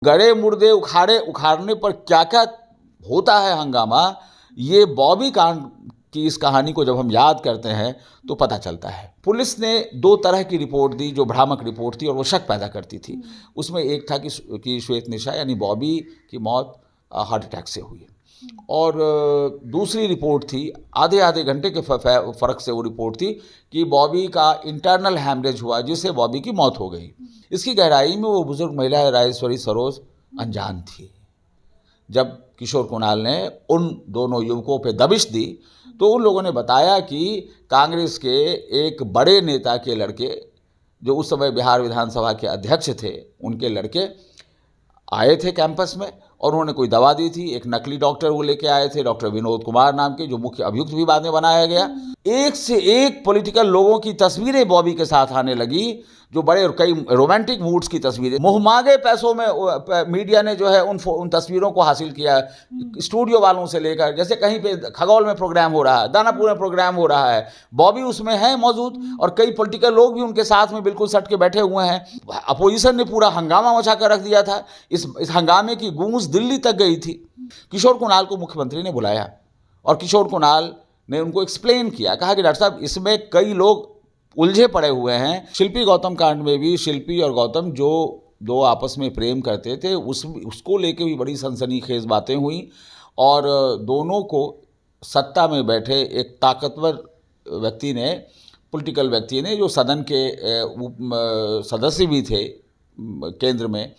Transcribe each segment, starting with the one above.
गड़े मुर्दे उखाड़ने पर क्या क्या होता है हंगामा, ये बॉबी कांड की इस कहानी को जब हम याद करते हैं तो पता चलता है। पुलिस ने दो तरह की रिपोर्ट दी जो भ्रामक रिपोर्ट थी और वो शक पैदा करती थी। उसमें एक था कि श्वेत निशा यानी बॉबी की मौत हार्ट अटैक से हुई, और दूसरी रिपोर्ट थी, आधे आधे घंटे के फ़र्क से वो रिपोर्ट थी कि बॉबी का इंटरनल हैमरेज हुआ जिससे बॉबी की मौत हो गई। इसकी गहराई में वो बुजुर्ग महिला राजेश्वरी सरोज अनजान थी। जब किशोर कुणाल ने उन दोनों युवकों पे दबिश दी तो उन लोगों ने बताया कि कांग्रेस के एक बड़े नेता के लड़के, जो उस समय बिहार विधानसभा के अध्यक्ष थे, उनके लड़के आए थे कैंपस में और उन्होंने कोई दवा दी थी। एक नकली डॉक्टर वो लेके आए थे, डॉक्टर विनोद कुमार नाम के, जो मुख्य अभियुक्त भी बाद में बनाया गया। एक से एक पॉलिटिकल लोगों की तस्वीरें बॉबी के साथ आने लगी, जो बड़े और कई रोमांटिक मूड्स की तस्वीरें। मुहमांगे पैसों में मीडिया ने जो है उन तस्वीरों को हासिल किया, स्टूडियो वालों से लेकर, जैसे कहीं पे खगौल में प्रोग्राम हो रहा है, दानापुर में प्रोग्राम हो रहा है, बॉबी उसमें है मौजूद और कई पॉलिटिकल लोग भी उनके साथ में बिल्कुल सट के बैठे हुए हैं। अपोजिशन ने पूरा हंगामा मचा कर रख दिया था। इस हंगामे की गूंज दिल्ली तक गई थी। किशोर कुणाल को मुख्यमंत्री ने बुलाया और किशोर कुणाल ने उनको एक्सप्लेन किया, कहा कि डॉक्टर साहब इसमें कई लोग उलझे पड़े हुए हैं। शिल्पी गौतम कांड में भी शिल्पी और गौतम जो दो आपस में प्रेम करते थे उसको लेके भी बड़ी सनसनीखेज बातें हुई और दोनों को सत्ता में बैठे एक ताकतवर व्यक्ति ने, पॉलिटिकल व्यक्ति ने, जो सदन के सदस्य भी थे केंद्र में,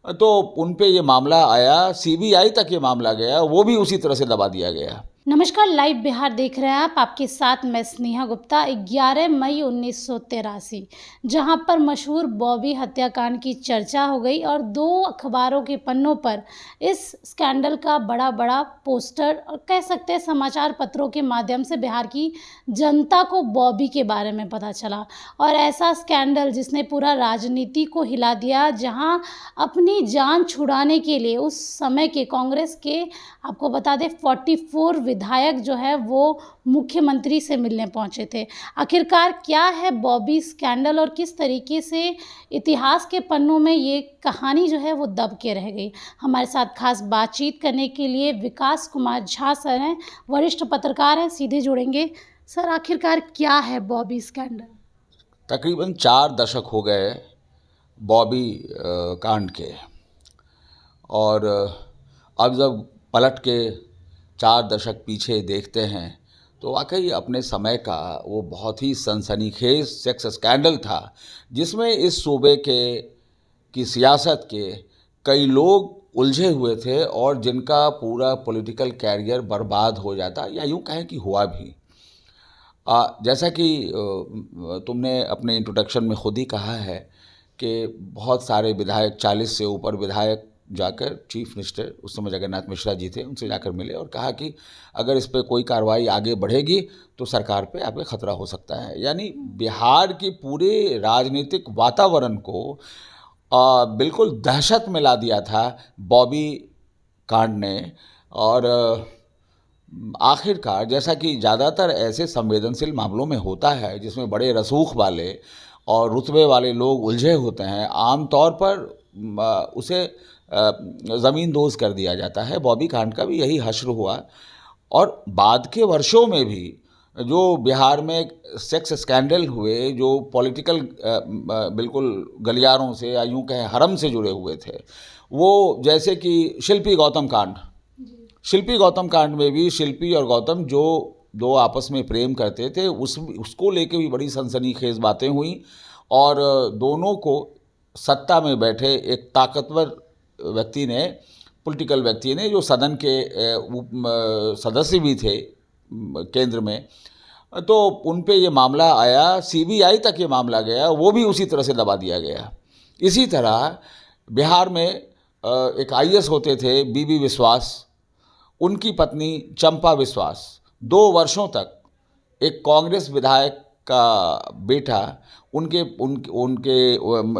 तो उन पे ये मामला आया, सीबीआई तक ये मामला गया, वो भी उसी तरह से दबा दिया गया। नमस्कार, लाइव बिहार देख रहे हैं आप। आपके साथ मैं स्नेहा गुप्ता। 11 मई 1983 जहां पर मशहूर बॉबी हत्याकांड की चर्चा हो गई और दो अखबारों के पन्नों पर इस स्कैंडल का बड़ा बड़ा पोस्टर और कह सकते हैं समाचार पत्रों के माध्यम से बिहार की जनता को बॉबी के बारे में पता चला। और ऐसा स्कैंडल जिसने पूरा राजनीति को हिला दिया, जहां अपनी जान छुड़ाने के लिए उस समय के कांग्रेस के, आपको बता दें, 44 विधायक जो है वो मुख्यमंत्री से मिलने पहुंचे थे। आखिरकार क्या है बॉबी स्कैंडल और किस तरीके से इतिहास के पन्नों में ये कहानी जो है वो दब के रह गई। हमारे साथ खास बातचीत करने के लिए विकास कुमार झा सर हैं, वरिष्ठ पत्रकार हैं, सीधे जुड़ेंगे। सर, आखिरकार क्या है बॉबी स्कैंडल? तकरीबन 4 दशक हो गए बॉबी कांड के, और अब जब पलट के 4 दशक पीछे देखते हैं तो वाकई अपने समय का वो बहुत ही सनसनीखेज सेक्स स्कैंडल था, जिसमें इस सूबे की सियासत के कई लोग उलझे हुए थे और जिनका पूरा पॉलिटिकल कैरियर बर्बाद हो जाता, या यूँ कहें कि हुआ भी। जैसा कि तुमने अपने इंट्रोडक्शन में खुद ही कहा है कि बहुत सारे विधायक, 40 से ऊपर विधायक जाकर चीफ मिनिस्टर, उस समय जगन्नाथ मिश्रा जी थे, उनसे जाकर मिले और कहा कि अगर इस पर कोई कार्रवाई आगे बढ़ेगी तो सरकार पे आपके खतरा हो सकता है। यानी बिहार के पूरे राजनीतिक वातावरण को बिल्कुल दहशत में ला दिया था बॉबी कांड ने। और आखिरकार, जैसा कि ज़्यादातर ऐसे संवेदनशील मामलों में होता है जिसमें बड़े रसूख वाले और रुतबे वाले लोग उलझे होते हैं, आमतौर पर उसे ज़मीन दोज़ कर दिया जाता है। बॉबी कांड का भी यही हश्र हुआ और बाद के वर्षों में भी जो बिहार में सेक्स स्कैंडल हुए, जो पॉलिटिकल बिल्कुल गलियारों से या यूँ कहें हरम से जुड़े हुए थे, वो जैसे कि शिल्पी गौतम कांड में भी शिल्पी और गौतम जो दो आपस में प्रेम करते थे उसको लेके भी बड़ी सनसनीखेज बातें हुई और दोनों को सत्ता में बैठे एक ताकतवर व्यक्ति ने, पॉलिटिकल व्यक्ति ने, जो सदन के सदस्य भी थे केंद्र में, तो उन पे ये मामला आया, सीबीआई तक ये मामला गया, वो भी उसी तरह से दबा दिया गया। इसी तरह बिहार में एक आईएएस होते थे बीबी विश्वास, उनकी पत्नी चंपा विश्वास 2 वर्षों तक एक कांग्रेस विधायक का बेटा उनके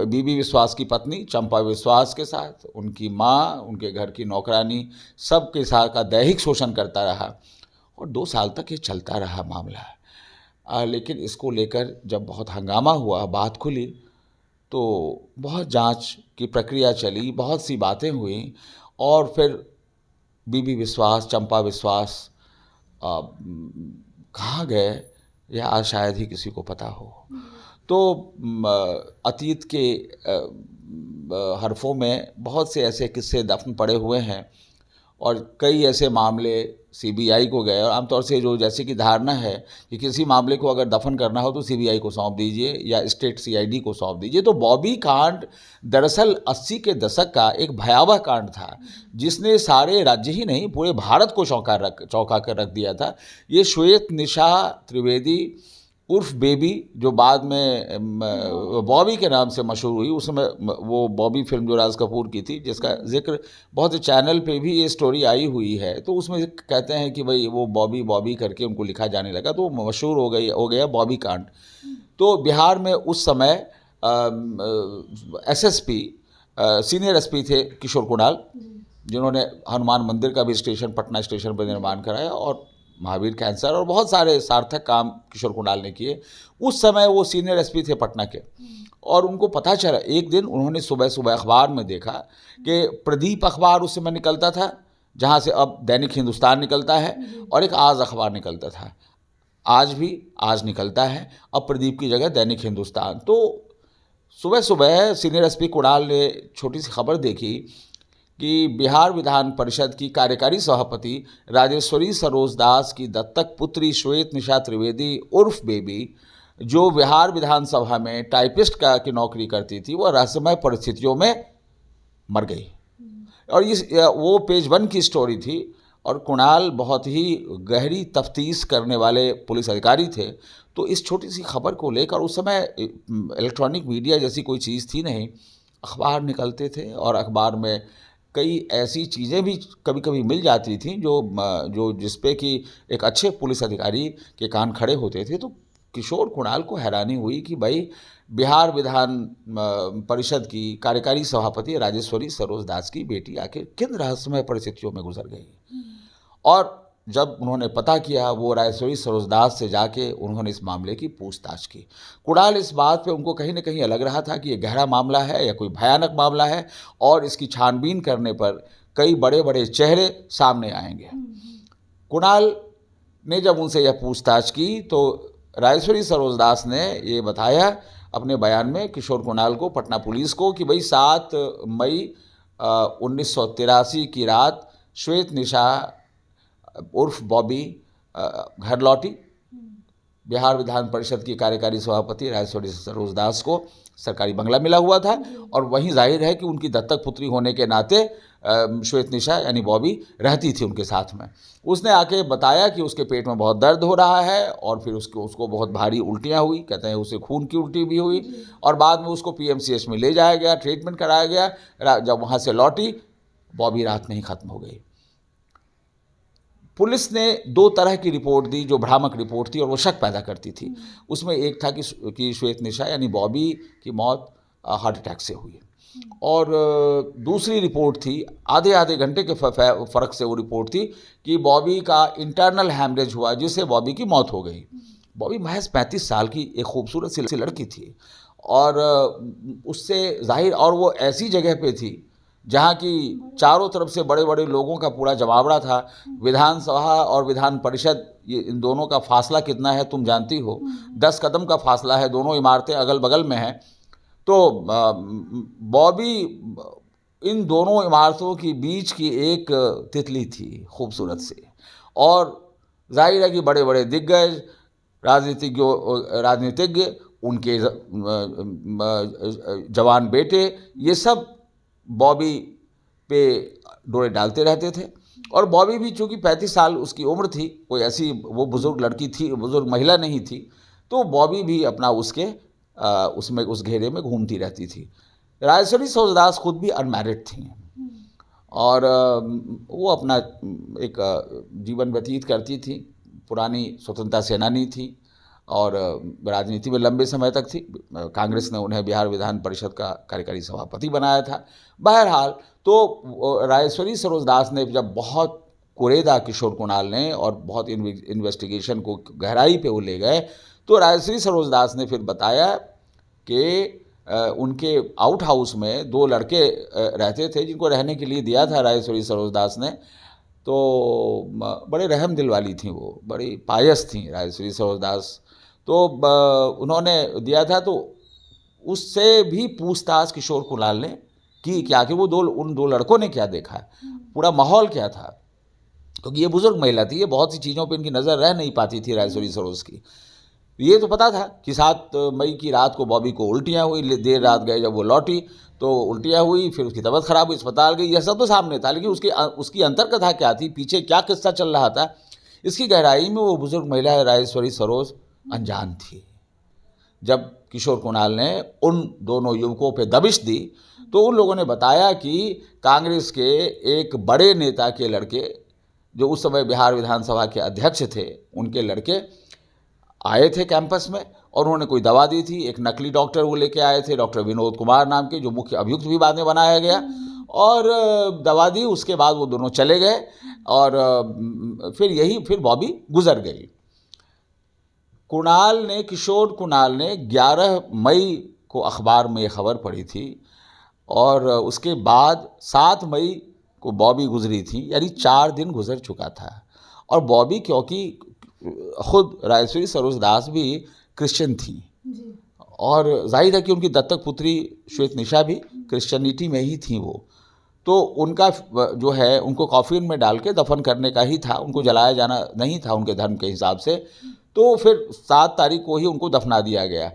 बीबी विश्वास की पत्नी चंपा विश्वास के साथ, उनकी माँ, उनके घर की नौकरानी, सबके साथ का दैहिक शोषण करता रहा और 2 साल तक ये चलता रहा मामला। लेकिन इसको लेकर जब बहुत हंगामा हुआ, बात खुली, तो बहुत जांच की प्रक्रिया चली, बहुत सी बातें हुई और फिर बीबी विश्वास, चंपा विश्वास कहाँ गए यह आज शायद ही किसी को पता हो। तो अतीत के हरफों में बहुत से ऐसे किस्से दफन पड़े हुए हैं और कई ऐसे मामले सीबीआई को गए और आमतौर से जो जैसे कि धारणा है कि किसी मामले को अगर दफन करना हो तो सीबीआई को सौंप दीजिए या स्टेट सीआईडी को सौंप दीजिए। तो बॉबी कांड दरअसल 80 के दशक का एक भयावह कांड था जिसने सारे राज्य ही नहीं पूरे भारत को चौंका कर रख दिया था। ये श्वेत निशा त्रिवेदी उर्फ बेबी, जो बाद में बॉबी के नाम से मशहूर हुई, उसमें वो बॉबी फिल्म जो राज कपूर की थी जिसका जिक्र बहुत से चैनल पे भी ये स्टोरी आई हुई है, तो उसमें कहते हैं कि भाई वो बॉबी करके उनको लिखा जाने लगा तो मशहूर हो गया बॉबी कांड। तो बिहार में उस समय एसएसपी सीनियर एसपी थे किशोर कुणाल, जिन्होंने हनुमान मंदिर का भी पटना स्टेशन पर निर्माण कराया और महावीर कैंसर और बहुत सारे सार्थक काम किशोर कुणाल ने किए। उस समय वो सीनियर एसपी थे पटना के और उनको पता चला, एक दिन उन्होंने सुबह सुबह अखबार में देखा कि प्रदीप अखबार उस समय निकलता था जहाँ से अब दैनिक हिंदुस्तान निकलता है और एक आज अखबार निकलता था, आज भी आज निकलता है, अब प्रदीप की जगह दैनिक हिंदुस्तान। तो सुबह सुबह सीनियर एसपी कुणाल ने छोटी सी खबर देखी कि बिहार विधान परिषद की कार्यकारी सभापति राजेश्वरी सरोज दास की दत्तक पुत्री श्वेत निशा त्रिवेदी उर्फ बेबी, जो बिहार विधानसभा में टाइपिस्ट की नौकरी करती थी, वह रहस्यमय परिस्थितियों में मर गई। और वो पेज 1 की स्टोरी थी और कुणाल बहुत ही गहरी तफ्तीश करने वाले पुलिस अधिकारी थे। तो इस छोटी सी खबर को लेकर उस समय इलेक्ट्रॉनिक मीडिया जैसी कोई चीज़ थी नहीं, अखबार निकलते थे और अखबार में कई ऐसी चीज़ें भी कभी कभी मिल जाती थी जो जिस पे कि एक अच्छे पुलिस अधिकारी के कान खड़े होते थे। तो किशोर कुणाल को हैरानी हुई कि भाई बिहार विधान परिषद की कार्यकारी सभापति राजेश्वरी सरोज दास की बेटी आखिर किन रहस्यमय परिस्थितियों में गुजर गई। और जब उन्होंने पता किया, वो राजेश्वरी सरोज दास से जाके उन्होंने इस मामले की पूछताछ की। कुणाल इस बात पे उनको कहीं ना कहीं लग रहा था कि ये गहरा मामला है या कोई भयानक मामला है और इसकी छानबीन करने पर कई बड़े बड़े चेहरे सामने आएंगे। कुणाल ने जब उनसे यह पूछताछ की तो राजेश्वरी सरोज दास ने ये बताया अपने बयान में किशोर कुणाल को, पटना पुलिस को, कि भाई 7 मई 1983 की रात श्वेत निशा उर्फ बॉबी घर लौटी। बिहार विधान परिषद की कार्यकारी सभापति राजेश्वरी सरोज दास को सरकारी बंगला मिला हुआ था और वहीं जाहिर है कि उनकी दत्तक पुत्री होने के नाते श्वेत निशा यानी बॉबी रहती थी उनके साथ में। उसने आके बताया कि उसके पेट में बहुत दर्द हो रहा है और फिर उसको बहुत भारी उल्टियाँ हुई, कहते हैं उसे खून की उल्टी भी हुई और बाद में उसको पीएमसीएच में ले जाया गया, ट्रीटमेंट कराया गया। जब वहाँ से लौटी बॉबी रात में ही खत्म हो गई। पुलिस ने 2 तरह की रिपोर्ट दी जो भ्रामक रिपोर्ट थी और वो शक पैदा करती थी। उसमें एक था कि श्वेत निशा यानी बॉबी की मौत हार्ट अटैक से हुई और दूसरी रिपोर्ट थी, आधे घंटे के फ़र्क से वो रिपोर्ट थी कि बॉबी का इंटरनल हैमरेज हुआ जिससे बॉबी की मौत हो गई। बॉबी महज 35 साल की एक खूबसूरत सी लड़की थी और उससे जाहिर, और वो ऐसी जगह पे थी जहाँ की चारों तरफ से बड़े बड़े लोगों का पूरा जमावड़ा था। विधानसभा और विधान परिषद, ये इन दोनों का फासला कितना है तुम जानती हो, 10 कदम का फासला है, दोनों इमारतें अगल बगल में हैं। तो बॉबी इन दोनों इमारतों की बीच की एक तितली थी खूबसूरत सी, और जाहिर है कि बड़े बड़े दिग्गज राजनीतिज्ञ, उनके जवान बेटे, ये सब बॉबी पे डोरे डालते रहते थे। और बॉबी भी चूँकि 35 साल उसकी उम्र थी, कोई ऐसी वो बुज़ुर्ग लड़की थी, बुज़ुर्ग महिला नहीं थी, तो बॉबी भी अपना उसमें उस घेरे में घूमती रहती थी। राजेश्वरी सरोज दास खुद भी अनमैरिड थी और वो अपना एक जीवन व्यतीत करती थी। पुरानी स्वतंत्रता सेनानी थी और राजनीति में लंबे समय तक थी। कांग्रेस ने उन्हें बिहार विधान परिषद का कार्यकारी सभापति बनाया था। बहरहाल, तो राजेश्वरी सरोज दास ने जब बहुत कुरेदा किशोर कुणाल ने और बहुत इन्वेस्टिगेशन को गहराई पे वो ले गए, तो राजेश्वरी सरोज दास ने फिर बताया कि उनके आउट हाउस में 2 लड़के रहते थे जिनको रहने के लिए दिया था राजेश्वरी सरोज दास ने। तो बड़े रहम दिल वाली थी वो, बड़ी पायस थी राजेश्वरी सरोज दास। तो उन्होंने दिया था, तो उससे भी पूछताछ किशोर कुणाल ने की कि आखिर वो उन 2 लड़कों ने क्या देखा, पूरा माहौल क्या था, क्योंकि ये बुजुर्ग महिला थी, ये बहुत सी चीज़ों पे इनकी नज़र रह नहीं पाती थी राजेश्वरी सरोज की। ये तो पता था कि 7 मई की रात को बॉबी को उल्टियाँ हुई, देर रात गए जब वो लौटी तो उल्टियाँ हुई, फिर उसकी तबीयत ख़राब हुई, अस्पताल गई, यह सब तो सामने था। लेकिन उसकी अंतर्कथा क्या थी, पीछे क्या किस्सा चल रहा था, इसकी गहराई में वो बुजुर्ग महिला राजेश्वरी सरोज अनजान थी। जब किशोर कुणाल ने उन दोनों युवकों पे दबिश दी तो उन लोगों ने बताया कि कांग्रेस के एक बड़े नेता के लड़के, जो उस समय बिहार विधानसभा के अध्यक्ष थे, उनके लड़के आए थे कैंपस में और उन्होंने कोई दवा दी थी। एक नकली डॉक्टर वो लेके आए थे, डॉक्टर विनोद कुमार नाम के, जो मुख्य अभियुक्त भी बाद में बनाया गया, और दवा दी। उसके बाद वो दोनों चले गए और फिर बॉबी गुजर गई। किशोर कुणाल ने 11 मई को अखबार में ये खबर पढ़ी थी और उसके बाद 7 मई को बॉबी गुजरी थी, यानी 4 दिन गुजर चुका था। और बॉबी, क्योंकि खुद राजेश्वरी सरोज दास भी क्रिश्चियन थी और जाहिर है कि उनकी दत्तक पुत्री श्वेत निशा भी क्रिश्चियनिटी में ही थी वो, तो उनका जो है उनको कॉफिन में डाल के दफन करने का ही था, उनको जलाया जाना नहीं था उनके धर्म के हिसाब से। तो फिर 7 तारीख को ही उनको दफना दिया गया।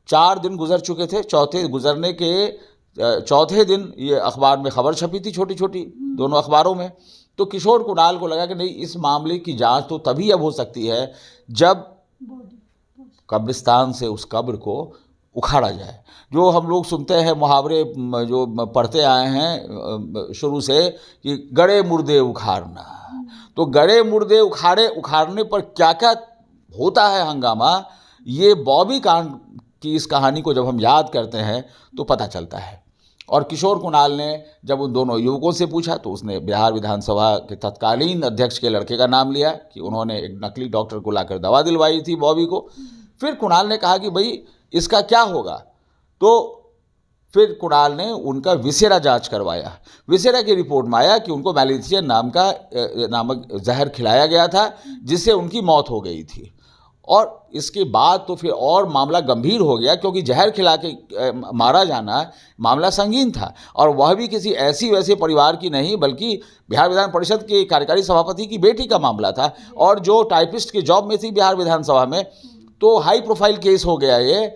4 दिन गुजर चुके थे, चौथे दिन ये अखबार में खबर छपी थी, छोटी छोटी दोनों अखबारों में। तो किशोर कुणाल को लगा कि नहीं, इस मामले की जांच तो तभी अब हो सकती है जब कब्रिस्तान से उस कब्र को उखाड़ा जाए। जो हम लोग सुनते हैं मुहावरे, जो पढ़ते आए हैं शुरू से, कि गड़े मुर्दे उखाड़ना, तो गड़े मुर्दे उखाड़ने पर क्या क्या होता है हंगामा, ये बॉबी कांड की इस कहानी को जब हम याद करते हैं तो पता चलता है। और किशोर कुणाल ने जब उन दोनों युवकों से पूछा तो उसने बिहार विधानसभा के तत्कालीन अध्यक्ष के लड़के का नाम लिया कि उन्होंने एक नकली डॉक्टर को लाकर दवा दिलवाई थी बॉबी को। फिर कुणाल ने कहा कि भाई इसका क्या होगा, तो फिर कुणाल ने उनका विसेरा जांच करवाया। विसेरा की रिपोर्ट में आया कि उनको मैलिथियन नामक जहर खिलाया गया था, जिससे उनकी मौत हो गई थी। और इसके बाद तो फिर और मामला गंभीर हो गया, क्योंकि जहर खिला के मारा जाना मामला संगीन था, और वह भी किसी ऐसी वैसे परिवार की नहीं, बल्कि बिहार विधान परिषद के कार्यकारी सभापति की बेटी का मामला था, और जो टाइपिस्ट की जॉब में थी बिहार विधानसभा में। तो हाई प्रोफाइल केस हो गया ये।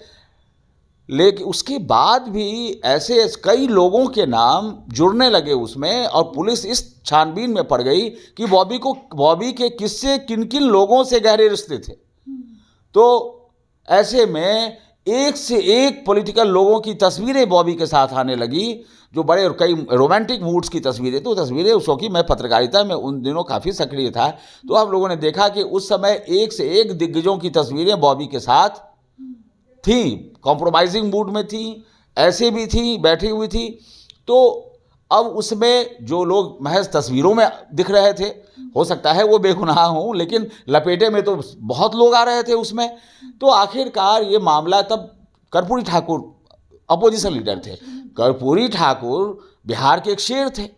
लेकिन उसके बाद भी ऐसे कई लोगों के नाम जुड़ने लगे उसमें, और पुलिस इस छानबीन में पड़ गई कि बॉबी के किससे किन किन लोगों से गहरे रिश्ते थे। तो ऐसे में एक से एक पॉलिटिकल लोगों की तस्वीरें बॉबी के साथ आने लगी, जो बड़े और कई रोमांटिक मूड्स की तस्वीरें। तो तस्वीरें, उसको कि मैं पत्रकारिता में उन दिनों काफ़ी सक्रिय था, तो हम लोगों ने देखा कि उस समय एक से एक दिग्गजों की तस्वीरें बॉबी के साथ थी, कॉम्प्रोमाइजिंग मूड में थी, ऐसे भी थी, बैठी हुई थी। तो अब उसमें जो लोग महज तस्वीरों में दिख रहे थे, हो सकता है वो बेगुनाह हों, लेकिन लपेटे में तो बहुत लोग आ रहे थे उसमें। तो आखिरकार ये मामला, तब कर्पूरी ठाकुर अपोजिशन लीडर थे। कर्पूरी ठाकुर बिहार के एक शेर थे,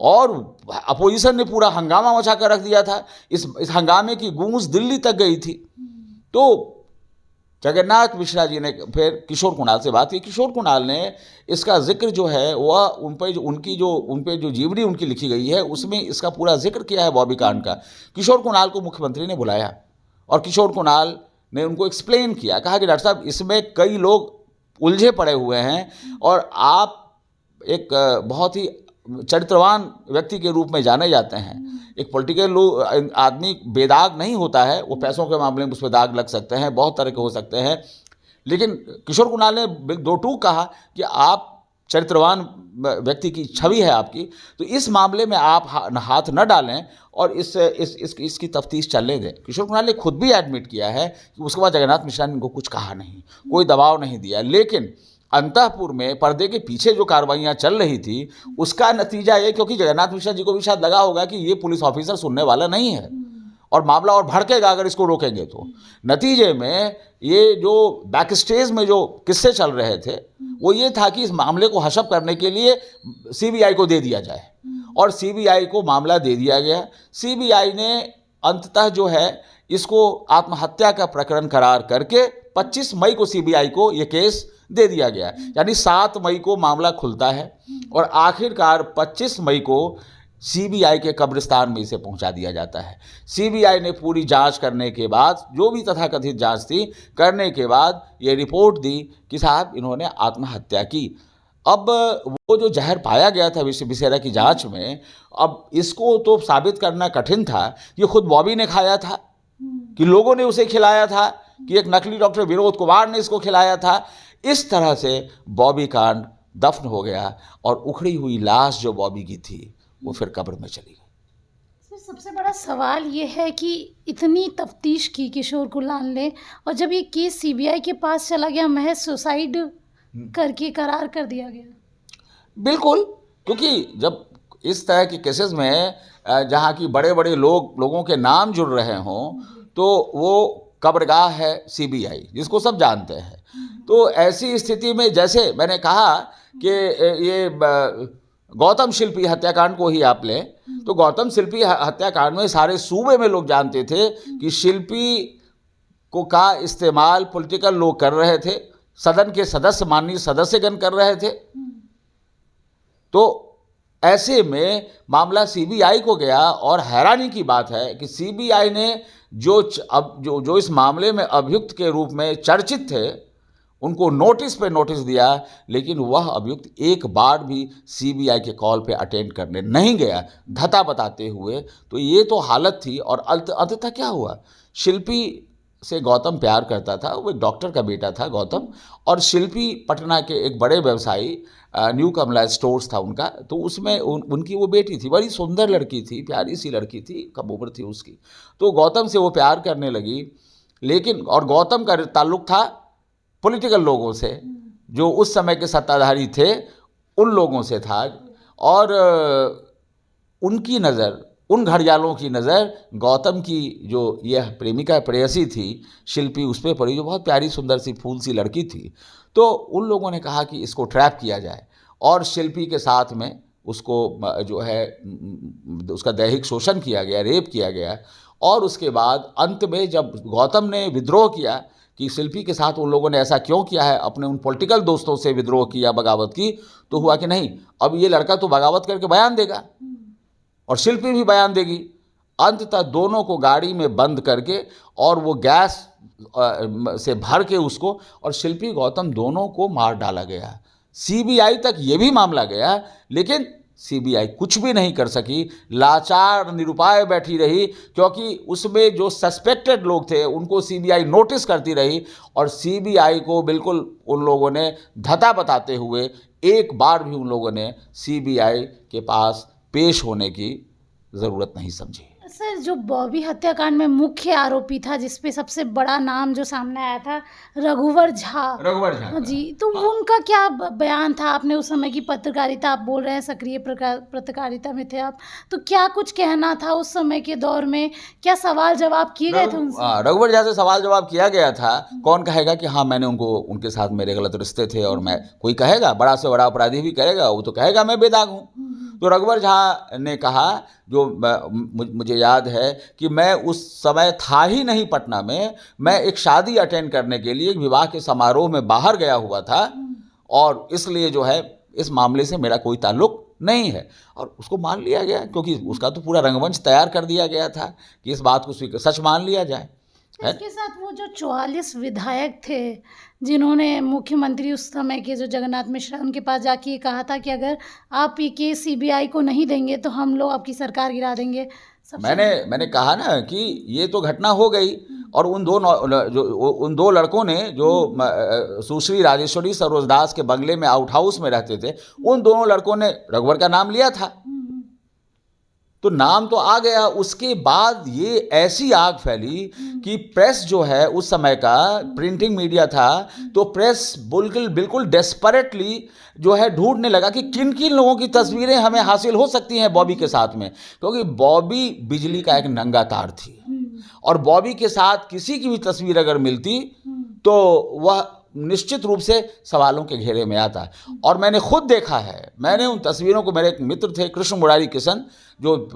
और अपोजिशन ने पूरा हंगामा मचा कर रख दिया था। इस हंगामे की गूंज दिल्ली तक गई थी। तो जगन्नाथ मिश्रा जी ने फिर किशोर कुणाल से बात की। किशोर कुणाल ने इसका जिक्र जो है वह उन पे जो जीवनी उनकी लिखी गई है उसमें इसका पूरा जिक्र किया है बॉबी कांड का। किशोर कुणाल को मुख्यमंत्री ने बुलाया और किशोर कुणाल ने उनको एक्सप्लेन किया, कहा कि डॉक्टर साहब, इसमें कई लोग उलझे पड़े हुए हैं, और आप एक बहुत ही चरित्रवान व्यक्ति के रूप में जाने जाते हैं। एक पॉलिटिकल आदमी बेदाग नहीं होता है, वो पैसों के मामले में उस पर दाग लग सकते हैं, बहुत तरह के हो सकते हैं। लेकिन किशोर कुणाल ने 2 टूक कहा कि आप चरित्रवान व्यक्ति की छवि है आपकी, तो इस मामले में आप हाथ न डालें और इसकी तफ्तीश चलने दें। किशोर कुणाल ने खुद भी एडमिट किया है कि उसके बाद जगन्नाथ मिश्रा ने उनको कुछ कहा नहीं, कोई दबाव नहीं दिया। लेकिन अंतःपुर में पर्दे के पीछे जो कार्रवाइयाँ चल रही थी उसका नतीजा ये, क्योंकि जगन्नाथ मिश्रा जी को भी शायद लगा होगा कि ये पुलिस ऑफिसर सुनने वाला नहीं है, और मामला और भड़केगा अगर इसको रोकेंगे तो। नतीजे में ये जो बैक स्टेज में जो किस्से चल रहे थे वो ये था कि इस मामले को हशप करने के लिए सीबीआई को दे दिया जाए, और सीबीआई को मामला दे दिया गया। सीबीआई ने अंततः जो है इसको आत्महत्या का प्रकरण करार करके 25 मई को सीबीआई को ये केस दे दिया गया, यानी 7 मई को मामला खुलता है और आखिरकार 25 मई को सीबीआई के कब्रिस्तान में इसे पहुंचा दिया जाता है। सीबीआई ने पूरी जांच करने के बाद, जो भी तथाकथित जांच थी करने के बाद, ये रिपोर्ट दी कि साहब इन्होंने आत्महत्या की। अब वो जो जहर पाया गया था विसेरा की जांच में, अब इसको तो साबित करना कठिन था। ये खुद बॉबी ने खाया था कि लोगों ने उसे खिलाया था, कि एक नकली डॉक्टर विनोद कुमार ने इसको खिलाया था। इस तरह से बॉबी कांड दफन हो गया और उखड़ी हुई लाश जो बॉबी की थी वो फिर कब्र में चली गई। सबसे बड़ा सवाल ये है कि इतनी तफ्तीश की किशोर कुलाल ने, और जब ये केस सीबीआई के पास चला गया, महज सुसाइड करके करार कर दिया गया। बिल्कुल, क्योंकि जब इस तरह के केसेस में जहाँ की बड़े बड़े लोगों के नाम जुड़ रहे हों, तो वो कब्रगाह है सीबीआई, जिसको सब जानते हैं। तो ऐसी स्थिति में, जैसे मैंने कहा कि ये गौतम शिल्पी हत्याकांड को ही आप लें, तो गौतम शिल्पी हत्याकांड में सारे सूबे में लोग जानते थे कि शिल्पी को का इस्तेमाल पॉलिटिकल लोग कर रहे थे, सदन के सदस्य, माननीय सदस्यगण कर रहे थे। तो ऐसे में मामला सीबीआई को गया, और हैरानी की बात है कि सीबीआई ने जो इस मामले में अभियुक्त के रूप में चर्चित थे, उनको नोटिस पे नोटिस दिया, लेकिन वह अभियुक्त एक बार भी सीबीआई के कॉल पे अटेंड करने नहीं गया, धता बताते हुए। तो ये तो हालत थी। और अंततः क्या हुआ, शिल्पी से गौतम प्यार करता था, वो एक डॉक्टर का बेटा था गौतम, और शिल्पी पटना के एक बड़े व्यवसायी, न्यू कमला स्टोर्स था उनका, तो उसमें उनकी वो बेटी थी, बड़ी सुंदर लड़की थी, प्यारी सी लड़की थी, कम उम्र थी उसकी। तो गौतम से वो प्यार करने लगी, लेकिन और गौतम का ताल्लुक था पॉलिटिकल लोगों से, जो उस समय के सत्ताधारी थे, उन लोगों से था। और उनकी नज़र, उन घड़ियालों की नज़र गौतम की जो यह प्रेमिका प्रेयसी थी शिल्पी, उस पर पड़ी, जो बहुत प्यारी सुंदर सी फूल सी लड़की थी। तो उन लोगों ने कहा कि इसको ट्रैप किया जाए, और शिल्पी के साथ में उसको जो है उसका दैहिक शोषण किया गया, रेप किया गया। और उसके बाद अंत में जब गौतम ने विद्रोह किया कि शिल्पी के साथ उन लोगों ने ऐसा क्यों किया है, अपने उन पॉलिटिकल दोस्तों से विद्रोह किया, बगावत की, तो हुआ कि नहीं, अब ये लड़का तो बगावत करके बयान देगा और शिल्पी भी बयान देगी। अंततः दोनों को गाड़ी में बंद करके और वो गैस से भर के उसको, और शिल्पी गौतम दोनों को मार डाला गया। सीबीआई तक ये भी मामला गया, लेकिन सीबीआई कुछ भी नहीं कर सकी, लाचार निरुपाय बैठी रही, क्योंकि उसमें जो सस्पेक्टेड लोग थे उनको सीबीआई नोटिस करती रही, और सीबीआई को बिल्कुल उन लोगों ने धता बताते हुए एक बार भी उन लोगों ने सीबीआई के पास पेश होने की ज़रूरत नहीं समझी। सर, जो बॉबी हत्याकांड में मुख्य आरोपी था, जिसपे सबसे बड़ा नाम जो सामने आया था, रघुवर झा जी, तो उनका क्या बयान था? आपने उस समय की पत्रकारिता, आप बोल रहे हैं सक्रिय पत्रकारिता में थे आप, तो क्या कुछ कहना था उस समय के दौर में? क्या सवाल जवाब किए गए थे उनसे? रघुवर झा से सवाल जवाब किया गया था। कौन कहेगा कि हाँ मैंने उनके साथ मेरे गलत रिश्ते थे, और मैं, कोई कहेगा, बड़ा से बड़ा अपराधी भी कहेगा, वो तो कहेगा मैं बेदाग हूँ। तो रघुवर झा ने कहा, जो मुझे याद है कि मैं उस समय था ही नहीं पटना में, मैं एक शादी अटेंड करने के लिए, एक विवाह के समारोह में बाहर गया हुआ था, और इसलिए जो है इस मामले से मेरा कोई ताल्लुक नहीं है। और उसको मान लिया गया, क्योंकि उसका तो पूरा रंगमंच तैयार कर दिया गया था कि इस बात को सच मान लिया जाए। इसके साथ वो जो 44 विधायक थे, जिन्होंने मुख्यमंत्री उस समय के जो जगन्नाथ मिश्रा, उनके पास जाके ये कहा था कि अगर आप ये केस सीबीआई को नहीं देंगे तो हम लोग आपकी सरकार गिरा देंगे। मैंने कहा ना कि ये तो घटना हो गई, और उन दो लड़कों ने जो सुश्री राजेश्वरी सरोजदास के बंगले में आउट हाउस में रहते थे, उन दोनों लड़कों ने रघुवर का नाम लिया था। तो नाम तो आ गया। उसके बाद ये ऐसी आग फैली कि प्रेस जो है, उस समय का प्रिंटिंग मीडिया था, तो प्रेस बिल्कुल डेस्परेटली जो है ढूंढने लगा कि किन किन लोगों की तस्वीरें हमें हासिल हो सकती हैं बॉबी के साथ में, क्योंकि बॉबी बिजली का एक नंगा तार थी। और बॉबी के साथ किसी की भी तस्वीर अगर मिलती तो वह निश्चित रूप से सवालों के घेरे में आता है। और मैंने खुद देखा है, मैंने उन तस्वीरों को, मेरे एक मित्र थे कृष्ण मुरारी किशन, जो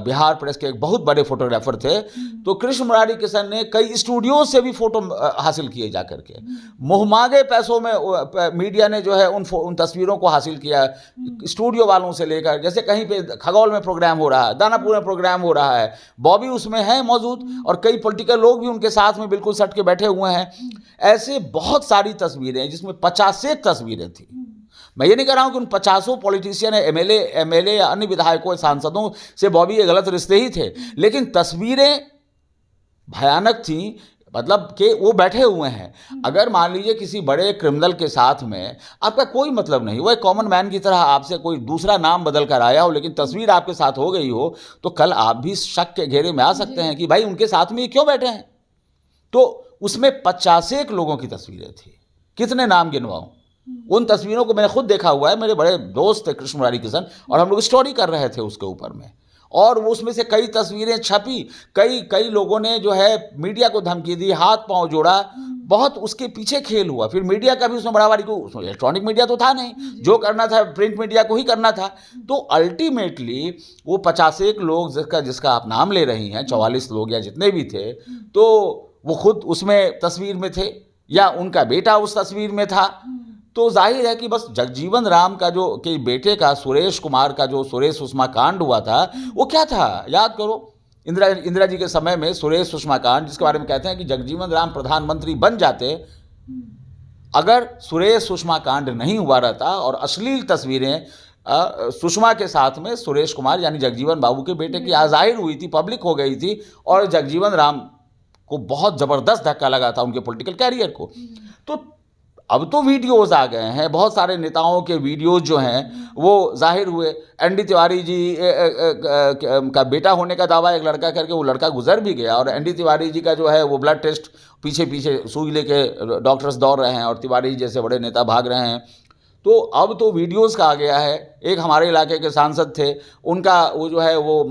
बिहार प्रेस के एक बहुत बड़े फोटोग्राफर थे, तो कृष्ण मुरारी किशन ने कई स्टूडियो से भी फोटो हासिल किए जा करके, मुहमांगे पैसों में मीडिया ने जो है उन तस्वीरों को हासिल किया, स्टूडियो वालों से लेकर, जैसे कहीं पे खगौल में प्रोग्राम हो रहा है, दानापुर में प्रोग्राम हो रहा है, बॉबी उसमें है मौजूद और कई पॉलिटिकल लोग भी उनके साथ में बिल्कुल सट के बैठे हुए हैं। ऐसे बहुत सारी तस्वीरें हैं जिसमें 50 तस्वीरें थी। मैं ये नहीं कह रहा हूं कि उन 50 पॉलिटिशियन, एमएलए या अन्य विधायकों, सांसदों से बॉबी के गलत रिश्ते ही थे, लेकिन तस्वीरें भयानक थी। मतलब कि वो बैठे हुए हैं। अगर मान लीजिए किसी बड़े क्रिमिनल के साथ में आपका कोई मतलब नहीं, वो एक कॉमन मैन की तरह आपसे कोई दूसरा नाम बदल कर आया हो, लेकिन तस्वीर आपके साथ हो गई हो, तो कल आप भी शक के घेरे में आ सकते हैं कि भाई उनके साथ में ये क्यों बैठे हैं। तो उसमें 50 लोगों की तस्वीरें थी, कितने नाम गिनवाऊं। उन तस्वीरों को मैंने खुद देखा हुआ है, मेरे बड़े दोस्त थे कृष्ण मुरारी किशन, और हम लोग स्टोरी कर रहे थे उसके ऊपर में, और वो उसमें से कई तस्वीरें छपी, कई लोगों ने जो है मीडिया को धमकी दी, हाथ पांव जोड़ा, बहुत उसके पीछे खेल हुआ। फिर मीडिया का भी उसमें बराबरी को, उसमें इलेक्ट्रॉनिक मीडिया तो था नहीं, जो करना था प्रिंट मीडिया को ही करना था। तो अल्टीमेटली वो 50 लोग जिसका आप नाम ले रही हैं, 44 लोग या जितने भी थे, तो वो खुद उसमें तस्वीर में थे या उनका बेटा उस तस्वीर में था। तो जाहिर है कि बस जगजीवन राम का जो के बेटे का, सुरेश कुमार का जो सुरेश सुषमा कांड हुआ था, वो क्या था याद करो। इंदिरा जी के समय में सुरेश सुषमा कांड, जिसके बारे में कहते हैं कि जगजीवन राम प्रधानमंत्री बन जाते अगर सुरेश सुषमा कांड नहीं हुआ रहता, और अश्लील तस्वीरें सुषमा के साथ में सुरेश कुमार यानी जगजीवन बाबू के बेटे की जाहिर हुई थी, पब्लिक हो गई थी, और जगजीवन राम को बहुत ज़बरदस्त धक्का लगा था उनके पॉलिटिकल कैरियर को। तो अब तो वीडियोज़ आ गए हैं, बहुत सारे नेताओं के वीडियोज़ जो हैं वो जाहिर हुए। एनडी तिवारी जी का बेटा होने का दावा एक लड़का करके, वो लड़का गुजर भी गया, और एनडी तिवारी जी का जो है वो ब्लड टेस्ट पीछे सुई लेके डॉक्टर्स दौड़ रहे हैं, और तिवारी जैसे बड़े नेता भाग रहे हैं। तो अब तो वीडियोस का आ गया है। एक हमारे इलाके के सांसद थे, उनका वो जो है वो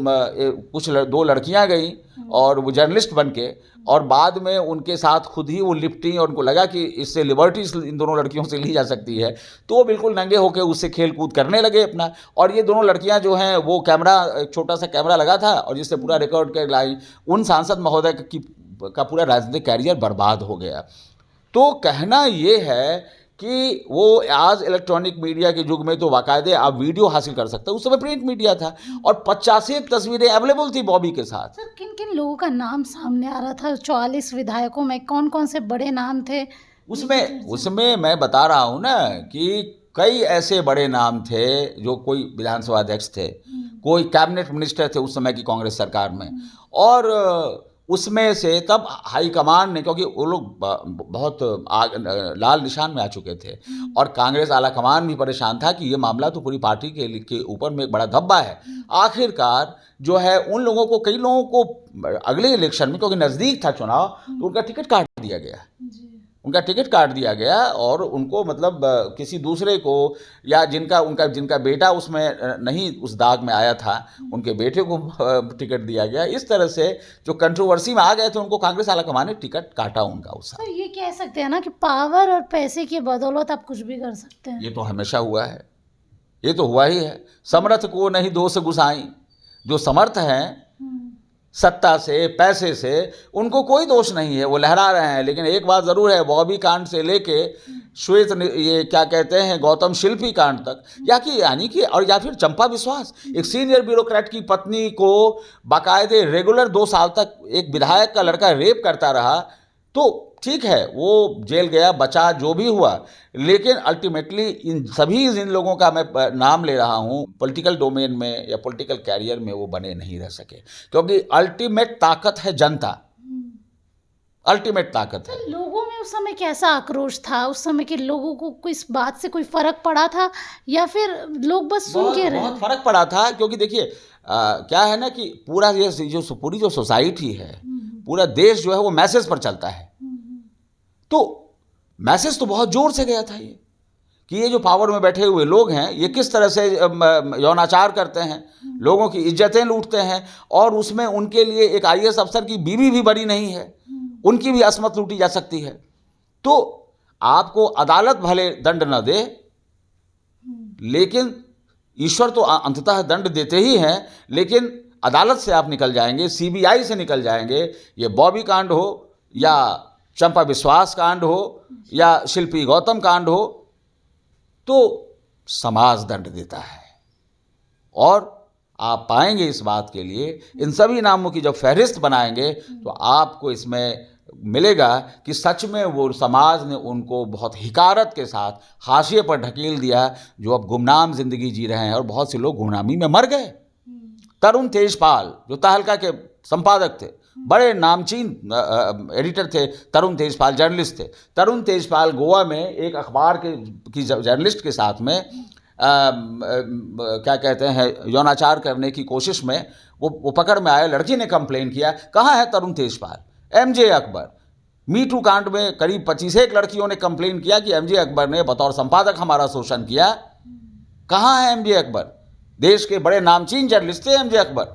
कुछ 2 लड़कियां गई और वो जर्नलिस्ट बन के, और बाद में उनके साथ खुद ही वो लिपटी, और उनको लगा कि इससे लिबर्टीज इन दोनों लड़कियों से ली जा सकती है, तो वो बिल्कुल नंगे होकर उससे खेल कूद करने लगे अपना। और ये दोनों लड़कियां जो हैं वो कैमरा, एक छोटा सा कैमरा लगा था और जिससे पूरा रिकॉर्ड कर लाई। उन सांसद महोदय का पूरा राजनीतिक कैरियर बर्बाद हो गया। तो कहना ये है कि वो आज इलेक्ट्रॉनिक मीडिया के युग में तो बाकायदे आप वीडियो हासिल कर सकते हो, उस समय प्रिंट मीडिया था, और 50 तस्वीरें अवेलेबल थी बॉबी के साथ। सर किन किन लोगों का नाम सामने आ रहा था 44 विधायकों में? कौन कौन से बड़े नाम थे उसमें मैं बता रहा हूँ ना कि कई ऐसे बड़े नाम थे, जो कोई विधानसभा अध्यक्ष थे, कोई कैबिनेट मिनिस्टर थे उस समय की कांग्रेस सरकार में, और उसमें से तब हाईकमान ने, क्योंकि वो लोग बहुत लाल निशान में आ चुके थे, और कांग्रेस आला कमान भी परेशान था कि ये मामला तो पूरी पार्टी के ऊपर में एक बड़ा धब्बा है। आखिरकार जो है उन लोगों को, कई लोगों को अगले इलेक्शन में, क्योंकि नज़दीक था चुनाव, तो उनका टिकट काट दिया गया, और उनको मतलब किसी दूसरे को, या जिनका बेटा उसमें नहीं उस दाग में आया था, उनके बेटे को टिकट दिया गया। इस तरह से जो कंट्रोवर्सी में आ गए थे, उनको कांग्रेस आलाकमान ने टिकट काटा उनका उस समय। तो ये कह सकते हैं ना कि पावर और पैसे की बदौलत आप कुछ भी कर सकते हैं। ये तो हमेशा हुआ है, ये तो हुआ ही है। समर्थ को नहीं दोष गुसाई, जो समर्थ हैं सत्ता से, पैसे से, उनको कोई दोष नहीं है, वो लहरा रहे हैं। लेकिन एक बात ज़रूर है, बॉबी कांड से लेके ये क्या कहते हैं गौतम शिल्पी कांड तक, यानी कि और या फिर चंपा विश्वास, एक सीनियर ब्यूरोक्रेट की पत्नी को बाकायदे रेगुलर 2 साल तक एक विधायक का लड़का रेप करता रहा। तो ठीक है, वो जेल गया, बचा, जो भी हुआ, लेकिन अल्टीमेटली इन लोगों का मैं नाम ले रहा हूँ, पॉलिटिकल डोमेन में या पॉलिटिकल कैरियर में वो बने नहीं रह सके, क्योंकि अल्टीमेट ताकत है जनता, अल्टीमेट ताकत है। लोगों में उस समय कैसा आक्रोश था? उस समय के लोगों को इस बात से कोई फर्क पड़ा था, या फिर लोग बस सुन के रहे? बहुत फर्क पड़ा था, क्योंकि देखिए क्या है ना कि पूरी जो सोसाइटी है, पूरा देश जो है वो मैसेज पर चलता है। तो मैसेज तो बहुत जोर से गया था ये, कि ये जो पावर में बैठे हुए लोग हैं, ये किस तरह से यौनाचार करते हैं, लोगों की इज्जतें लूटते हैं, और उसमें उनके लिए एक आईएएस अफसर की बीवी भी बड़ी नहीं है, उनकी भी असमत लूटी जा सकती है। तो आपको अदालत भले दंड न दे, लेकिन ईश्वर तो अंततः दंड देते ही हैं, लेकिन अदालत से आप निकल जाएंगे, सीबीआई से निकल जाएंगे। ये बॉबी कांड हो या चंपा विश्वास कांड हो या शिल्पी गौतम कांड हो, तो समाज दंड देता है। और आप पाएंगे इस बात के लिए, इन सभी नामों की जब फहरिस्त बनाएंगे तो आपको इसमें मिलेगा कि सच में वो समाज ने उनको बहुत हिकारत के साथ हाशिए पर ढकेल दिया, जो अब गुमनाम जिंदगी जी रहे हैं, और बहुत से लोग गुमनामी में मर गए। तरुण तेजपाल जो तहलका के संपादक थे, बड़े नामचीन एडिटर थे, तरुण तेजपाल जर्नलिस्ट थे। तरुण तेजपाल गोवा में एक अखबार की जर्नलिस्ट के साथ में क्या कहते हैं, यौनाचार करने की कोशिश में वो पकड़ में आए। लड़की ने कंप्लेन किया, कहाँ है तरुण तेजपाल? एमजे अकबर मीटू कांड में करीब 25 लड़कियों ने कंप्लेन किया कि एमजे अकबर ने बतौर संपादक हमारा शोषण किया। कहाँ है एमजे अकबर? देश के बड़े नामचीन जर्नलिस्ट थे एमजे अकबर,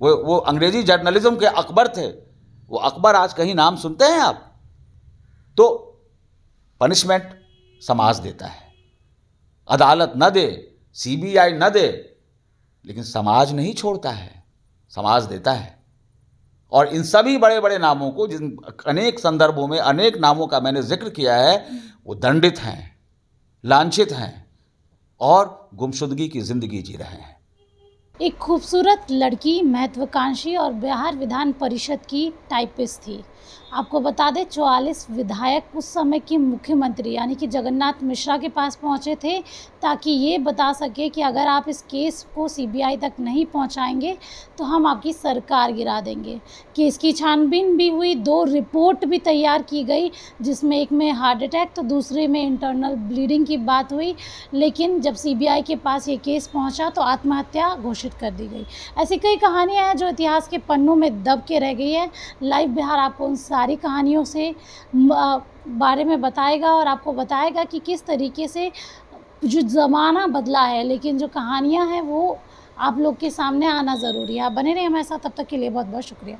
वो अंग्रेजी जर्नलिज्म के अकबर थे। वो अकबर आज कहीं नाम सुनते हैं आप? तो पनिशमेंट समाज देता है, अदालत न दे, सीबीआई न दे, लेकिन समाज नहीं छोड़ता है, समाज देता है। और इन सभी बड़े बड़े नामों को, जिन अनेक संदर्भों में अनेक नामों का मैंने जिक्र किया है, वो दंडित हैं, लांछित हैं और गुमशुदगी की जिंदगी जी रहे हैं। एक खूबसूरत लड़की, महत्वाकांक्षी और बिहार विधान परिषद की टाइपिस्ट थी। आपको बता दें 44 विधायक उस समय के मुख्यमंत्री यानी कि जगन्नाथ मिश्रा के पास पहुंचे थे, ताकि ये बता सके कि अगर आप इस केस को सीबीआई तक नहीं पहुंचाएंगे तो हम आपकी सरकार गिरा देंगे। केस की छानबीन भी हुई, 2 रिपोर्ट भी तैयार की गई, जिसमें एक में हार्ट अटैक तो दूसरे में इंटरनल ब्लीडिंग की बात हुई। लेकिन जब सीबीआई के पास ये केस पहुंचा तो आत्महत्या घोषित कर दी गई। ऐसी कई कहानियाँ हैं जो इतिहास के पन्नों में दब के रह गई है। लाइव बिहार आपको उन सारी कहानियों से बारे में बताएगा और आपको बताएगा कि किस तरीके से जो ज़माना बदला है, लेकिन जो कहानियाँ हैं वो आप लोग के सामने आना ज़रूरी है। आप बने रहिए हमारे साथ, तब तक के लिए बहुत बहुत शुक्रिया।